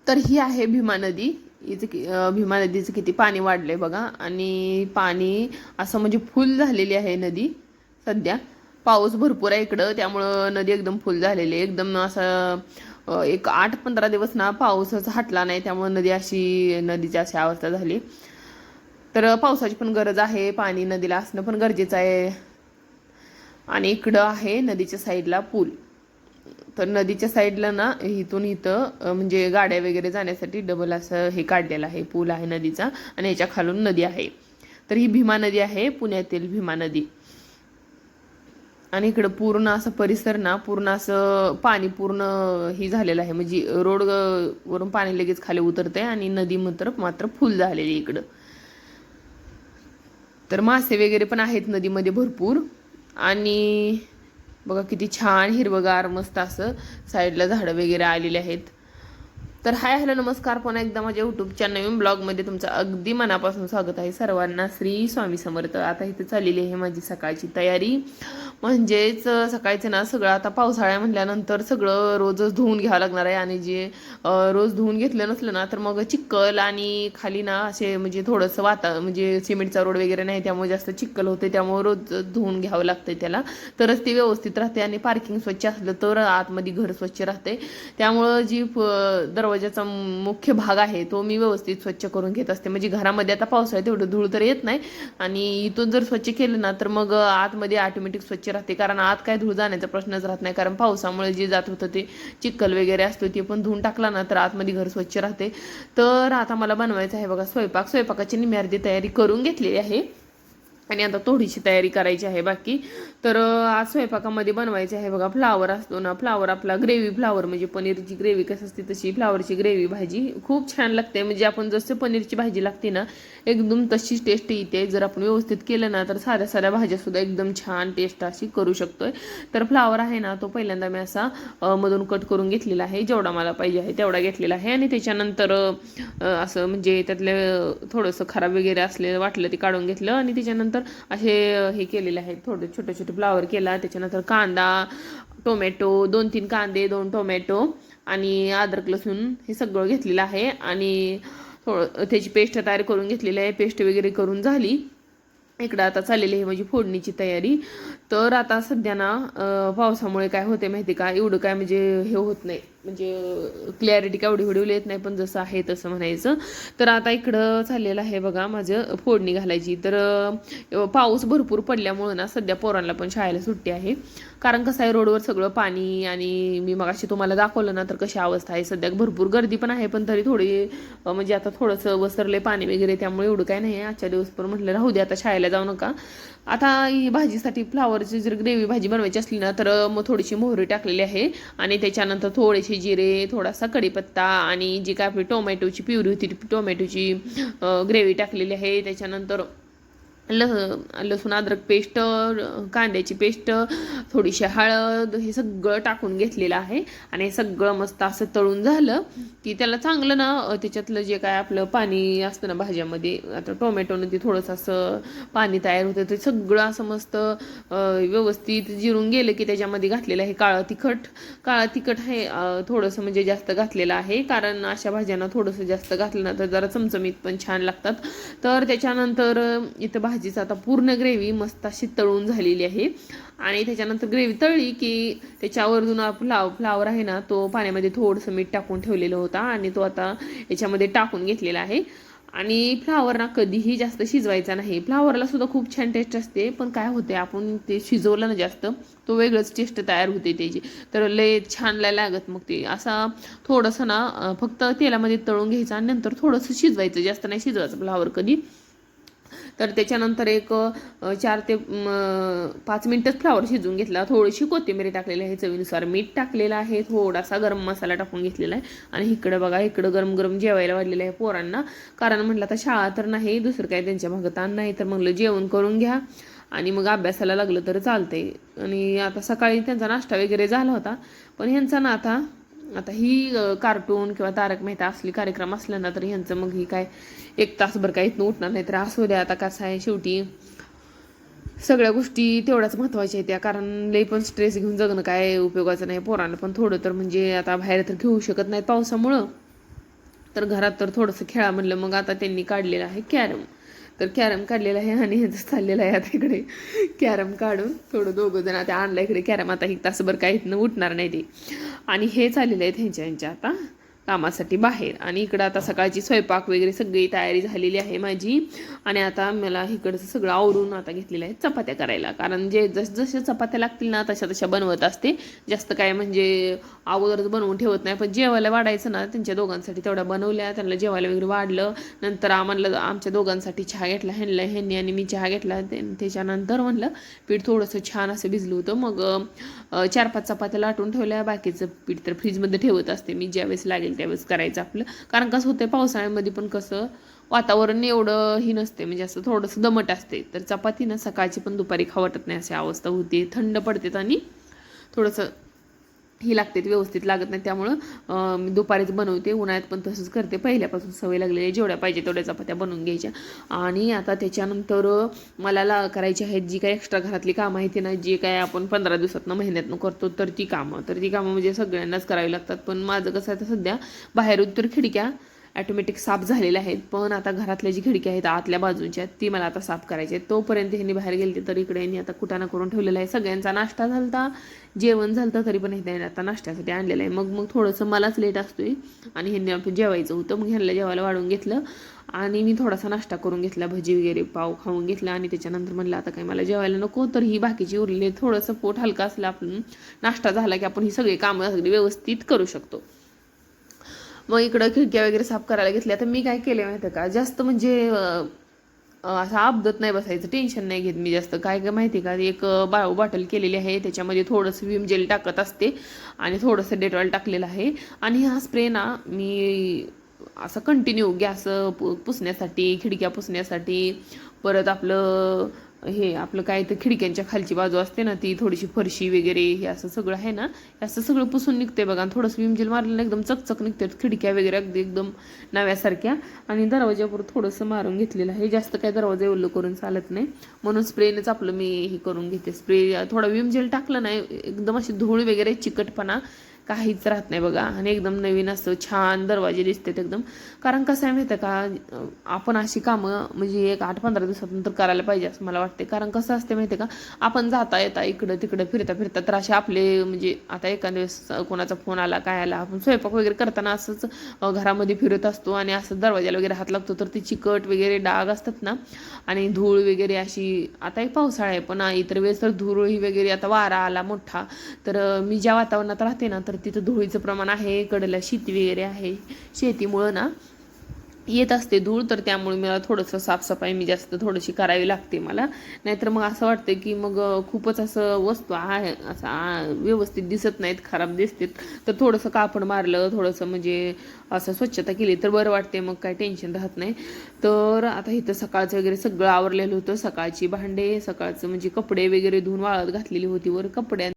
तर ही आहे भीमा नदी. भीमा नदीचं किती पाणी वाढलंय बघा. आणि पाणी असं म्हणजे फुल झालेली आहे नदी सध्या. पाऊस भरपूर आहे इकडं, त्यामुळं नदी एकदम फुल झालेली आहे. एकदम असं एक 8-15 दिवस ना पाऊसच हटला नाही, त्यामुळे नदीची अशी अवस्था झाली. तर पावसाची पण गरज आहे, पाणी नदीला असणं पण गरजेचं आहे. आणि इकडं आहे नदीच्या साईडला पूल. तर नदीच्या साईडला ना इथून इथं म्हणजे गाड्या वगैरे जाण्यासाठी डबल असं हे काढलेलं आहे, पूल आहे नदीचा. आणि याच्या खालून नदी आहे. तर ही भीमा नदी आहे, पुण्यातील भीमा नदी. आणि इकडं पूर्ण असं परिसर ना पूर्ण असं पाणी पूर्ण ही झालेलं आहे, म्हणजे रोड वरून पाणी लगेच खाली उतरते आणि नदी मात्र फुल झालेली इकडं. तर मासे वगैरे पण आहेत नदीमध्ये भरपूर. आणि बघा किती छान हिरवगार मस्त असं साईडला झाडं वगैरे आलेली आहेत. तर हाय हॅलो नमस्कार, पुन्हा एकदा माझ्या यूट्यूबच्या नवीन ब्लॉगमध्ये तुमचं अगदी मनापासून स्वागत आहे सर्वांना. श्री स्वामी समर्थ. आता इथे चाललेली आहे माझी सकाळची तयारी. म्हणजेच सकाळचे ना सगळं आता पावसाळ्या म्हटल्यानंतर सगळं रोजच धुवून घ्यावं लागणार आहे. आणि जे रोज धुवून घेतलं नसलं ना तर मग चिक्कल आणि खाली ना असे म्हणजे थोडंसं म्हणजे सिमेंटचा रोड वगैरे नाही, त्यामुळे जास्त चिक्कल होते. त्यामुळे रोज धुवून घ्यावं लागतंय त्याला, तरच ते व्यवस्थित राहते. आणि पार्किंग स्वच्छ असलं तर आतमध्ये घर स्वच्छ राहते. त्यामुळं दरवाजाचा मुख्य भाग आहे तो मी व्यवस्थित स्वच्छ करून घेत असते. म्हणजे घरामध्ये आता पावसाळ्यात तेवढं धूळ तर येत नाही, आणि इथून जर स्वच्छ केलं ना तर मग आतमध्ये ऑटोमॅटिक स्वच्छ राहते. कारण आत काय धूळ जाण्याचा प्रश्नच राहत नाही, कारण पावसामुळे जे जात होतं ते चिक्कल वगैरे असतो ते पण धुवून टाकला ना तर आतमध्ये घर स्वच्छ राहते. तर आता मला बनवायचं आहे बघा स्वयंपाकाची निम्मी अर्धी तयारी करून घेतलेली आहे. आणि आता थोडीशी तयारी करायची आहे बाकी. तर आज स्वयंपाकामध्ये बनवायचे आहे बघा फ्लावर असतो ना, फ्लावर आपला ग्रेव्ही फ्लावर, म्हणजे पनीरची ग्रेव्ही कशी असते तशी फ्लावरची ग्रेव्ही भाजी खूप छान लागते. म्हणजे आपण जसं पनीरची भाजी लागते ना एकदम तशीच टेस्ट येते. जर आपण व्यवस्थित केलं ना तर साध्या साध्या भाज्या सुद्धा एकदम छान टेस्ट अशी करू शकतोय. तर फ्लावर आहे ना तो पहिल्यांदा मी असा मधून कट करून घेतलेला आहे, जेवढा मला पाहिजे आहे तेवढा घेतलेला आहे. आणि त्याच्यानंतर असं म्हणजे त्यातलं थोडंसं खराब वगैरे असलेलं वाटलं ते काढून घेतलं. आणि त्याच्यानंतर असे हे केलेले आहेत, थोडे छोटे छोटे फ्लावर केला. त्याच्यानंतर कांदा, टोमॅटो, 2-3 कांदे, 2 टोमॅटो आणि अद्रक लसूण हे सगळं घेतलेलं आहे. आणि थोडं त्याची पेस्ट तयार करून घेतलेली आहे. पेस्ट वगैरे करून झाली. इकडं आता चाललेली आहे माझी फोडणीची तयारी. तर आता सध्या ना पावसामुळे काय होते माहिती का, एवढं काय म्हणजे हे होत नाही, म्हणजे क्लॅरिटी काय एवढी येत नाही, पण जसं आहे तसं म्हणायचं. तर आता इकडं चाललेलं आहे बघा माझं फोडणी घालायची. तर पाऊस भरपूर पडल्यामुळं ना सध्या पोरांना पण शाळेला सुट्टी आहे. कारण कसं आहे रोडवर सगळं पाणी, आणि मी मगाशी तुम्हाला दाखवलं ना तर कशी अवस्था आहे. सध्या भरपूर गर्दी पण आहे, पण तरी थोडी म्हणजे आता थोडंसं वसरले पाणी वगैरे, त्यामुळे एवढं काय नाही आहे. आजच्या दिवस पण म्हटलं राहू दे, आता शाळेला जाऊ नका. आता ही भाजीसाठी फ्लावरची जर ग्रेव्ही भाजी बनवायची असली ना तर मग थोडीशी मोहरी टाकलेली आहे. आणि त्याच्यानंतर थोडेसे जिरे, थोडासा कढीपत्ता, आणि जी काय आपली टोमॅटोची प्युरी होती टोमॅटोची ग्रेव्ही टाकलेली आहे. त्याच्यानंतर लसूण अद्रक पेस्ट, कांद्याची पेस्ट, थोडीशी हळद, हे सगळं टाकून घेतलेलं आहे. आणि हे सगळं मस्त असं तळून झालं की त्याला चांगलं ना त्याच्यातलं जे काय आपलं पाणी असतं ना भाज्यामध्ये, आता टोमॅटोनं ते थोडंसं असं पाणी तयार होतं, ते सगळं असं मस्त व्यवस्थित जिरून गेलं की त्याच्यामध्ये घातलेलं आहे काळं तिखट आहे थोडंसं, म्हणजे जास्त घातलेलं आहे. कारण अशा भाज्यांना थोडंसं जास्त घातलं ना तर जरा चमचमीत पण छान लागतात. तर त्याच्यानंतर इथं भाजीचं आता पूर्ण ग्रेव्ही मस्त अशी तळून झालेली आहे. आणि त्याच्यानंतर ग्रेव्ही तळली की त्याच्यावरून फ्लावर आहे ना तो पाण्यामध्ये थोडंसं मीठ टाकून ठेवलेलं होता, आणि तो आता याच्यामध्ये टाकून घेतलेला आहे. आणि फ्लावर ना कधीही जास्त शिजवायचा नाही. फ्लावरला सुद्धा खूप छान टेस्ट असते, पण काय होते आपण ते शिजवलं ना जास्त तो वेगळंच टेस्ट तयार होते त्याची. तर लय छान लागत मग ते असा थोडंसं ना फक्त तेलामध्ये तळून घ्यायचं आणि नंतर थोडंसं शिजवायचं, जास्त नाही शिजवायचं फ्लावर कधी. तर त्याच्यानंतर एक 4 ते 5 मिनिटच फ्लावर शिजवून घेतला. थोडीशी कोथिंबीर टाकलेली आहे, चवीनुसार मीठ टाकलेलं आहे, थोडासा गरम मसाला टाकून घेतलेला आहे. आणि इकडं बघा इकडं गरम गरम जेवायला वाढलेलं आहे पोरांना. कारण म्हटलं आता शाळा तर नाही, दुसरं काय त्यांच्या मागं ताण नाही, तर म्हटलं जेवण करून घ्या आणि मग अभ्यासाला लागलं तर चालतंय. आणि आता सकाळी त्यांचा नाश्ता वगैरे झाला होता, पण ह्यांचा ना आता आता ही कार्टून किंवा तारक मेहता असली कार्यक्रम असलं ना तर ह्यांचं मग ही काय 1 तासभर काही इथनं उठणार नाही. तर असू द्या, आता कसं आहे शेवटी सगळ्या गोष्टी तेवढ्याच महत्त्वाच्या आहेत त्या. कारण लई पण स्ट्रेस घेऊन जगणं काय उपयोगाचं नाही. पोरांना पण थोडं तर म्हणजे आता बाहेर तर घेऊ शकत नाहीत पावसामुळं. तर घरात तर थोडंसं खेळा म्हणलं, मग आता त्यांनी काढलेलं आहे कॅरम. तर कॅरम काढलेला आहे आणि ह्याचं चाललेलं आहे आता इकडे कॅरम काढून थोडं दोघं जण आता आणलं इकडे कॅरम. आता एक तासभर काही इथनं उठणार नाही ते. आणि हे चाललेलं आहे ह्यांच्या आता कामासाठी बाहेर. आणि इकडं आता सकाळची स्वयंपाक वगैरे सगळी तयारी झालेली आहे माझी. आणि आता मला इकडचं सगळं आवरून आता घेतलेलं आहे चपात्या करायला. कारण जे जसं चपात्या लागतील ना तशा तशा बनवत असते. जास्त काय म्हणजे अगोदरच बनवून ठेवत नाही. पण जेवायला वाढायचं ना त्यांच्या दोघांसाठी तेवढ्या बनवल्या, त्यांना जेवायला वगैरे वाढलं. नंतर आम्हाला आमच्या दोघांसाठी चहा घेतला, ह्यांनी आणि मी चहा घेतला. त्याच्यानंतर म्हणलं पीठ थोडंसं छान असं भिजलं होतं. मग 4-5 चपात्या लाटून ठेवल्या. बाकीचं पीठ तर फ्रीजमध्ये ठेवत असते मी, ज्यावेळेस लागेल त्यावेळेस करायचं आपलं. कारण कसं होतं पावसाळ्यामध्ये पण कसं वातावरण एवढं ही नसते, म्हणजे असं थोडंसं दमट असते. तर चपाती ना सकाळची पण दुपारी खाऊ वाटत नाही अशी अवस्था होती. थंड पडते आणि थोडंसं ही लागते, व्यवस्थित लागत नाही. त्यामुळं मी दुपारीच बनवते. उन्हाळ्यात पण तसंच करते, पहिल्यापासून सवय लागलेली आहे. जेवढ्या पाहिजे तेवढ्या चपात्या बनवून घ्यायच्या. आणि आता त्याच्यानंतर मला करायची आहेत जी काही एक्स्ट्रा घरातली कामं आहेत ना, जी काय आपण 15 दिवसातनं महिन्यातनं करतो, तर ती कामं म्हणजे सगळ्यांनाच करावी लागतात. पण माझं कसं आहे तर सध्या बाहेरून तर खिडक्या ॲटोमॅटिक साफ झालेल्या आहेत. पण आता घरातल्या जी खिडक्या आहेत आतल्या बाजूच्या ती मला आता साफ करायची आहेत. तोपर्यंत ह्यांनी बाहेर गेले तर इकडे ह्यांनी आता कुटाणा करून ठेवलेला आहे. सगळ्यांचा नाश्ता झालता, जेवण झालं तरी पण ह्यांनी आता नाश्त्यासाठी आणलेलं आहे. मग थोडंसं मलाच लेट असतोय आणि ह्यांनी आपण जेवायचं होतं. मग ह्यांना जेवायला वाढून घेतलं आणि मी थोडासा नाश्ता करून घेतला, भजी वगैरे पाव खाऊन घेतला. आणि त्याच्यानंतर म्हणलं आता काही मला जेवायला नको, तर ही बाकीची उरलेली थोडंसं पोट हलका असलं आपण नाश्ता झाला की आपण ही सगळी कामं सगळी व्यवस्थित करू शकतो. मग इकडं खिडक्या वगैरे साफ करायला घेतल्या. तर मी काय केलं माहिती का, जास्त म्हणजे असं अपदत नाही बसायचं, टेन्शन नाही घेत मी जास्त. काय माहिती का, एक बॉटल केलेली आहे, त्याच्यामध्ये थोडंसं विम जेल टाकत असते आणि थोडंसं डेटॉल टाकलेलं आहे. आणि हा स्प्रे ना मी असं कंटिन्यू गॅस पुसण्यासाठी, खिडक्या पुसण्यासाठी, परत आपलं आपलं काय तर खिडक्यांच्या खालची बाजू असते ना ती थोडीशी फरशी वगैरे, हे असं सगळं आहे ना, हे असं सगळं पुसून निघते बघा. थोडंसं विमजेल मारलं ना एकदम चकचक निघते खिडक्या वगैरे अगदी एकदम नव्यासारख्या. आणि दरवाजावर थोडंसं मारून घेतलेलं आहे. जास्त काय दरवाजा ओलं करून चालत नाही, म्हणून स्प्रेनेच आपलं मी हे करून घेते. स्प्रे थोडा विमजेल टाकलं नाही एकदम अशी धूळ वगैरे चिकटपणा काहीच राहत नाही बघा. आणि एकदम नवीन असं छान दरवाजे दिसतात एकदम. कारण कसं आहे माहिती आहे का, आपण अशी कामं म्हणजे एक 8-15 दिवसानंतर करायला पाहिजे असं मला वाटते. कारण कसं असते माहिती आहे का, आपण जाता येता इकडं तिकडं फिरता तर असे आपले म्हणजे आता एखाद्या वेळेस कोणाचा फोन आला काय आला, आपण स्वयंपाक वगैरे करताना असंच घरामध्ये फिरत असतो आणि असं दरवाजाला वगैरे हात लागतो, तर ती चिकट वगैरे डाग असतात ना आणि धूळ वगैरे अशी. आता एक पावसाळा आहे पण इतर वेळेस तर धूळ ही वगैरे, आता वारा आला मोठा तर मी ज्या वातावरणात राहते ना तर तिथं धुळीचं प्रमाण आहे. कडेला शेती वगैरे आहे, शेतीमुळं ना येत असते धूळ. तर त्यामुळे मला थोडंसं साफसफाई मी जास्त थोडीशी करावी लागते मला. नाहीतर मग असं वाटतं की मग खूपच असं वस्तू आहे असं व्यवस्थित दिसत नाहीत, खराब दिसतात. तर थोडंसं कापड मारलं, थोडंसं म्हणजे असं स्वच्छता केली तर बरं वाटते, मग काय टेन्शन राहत नाही. तर आता इथं सकाळचं वगैरे सगळं आवरलेलं होतं. सकाळची भांडे, सकाळचं म्हणजे कपडे वगैरे धुवून वाळत घातलेली होती वर कपड्या.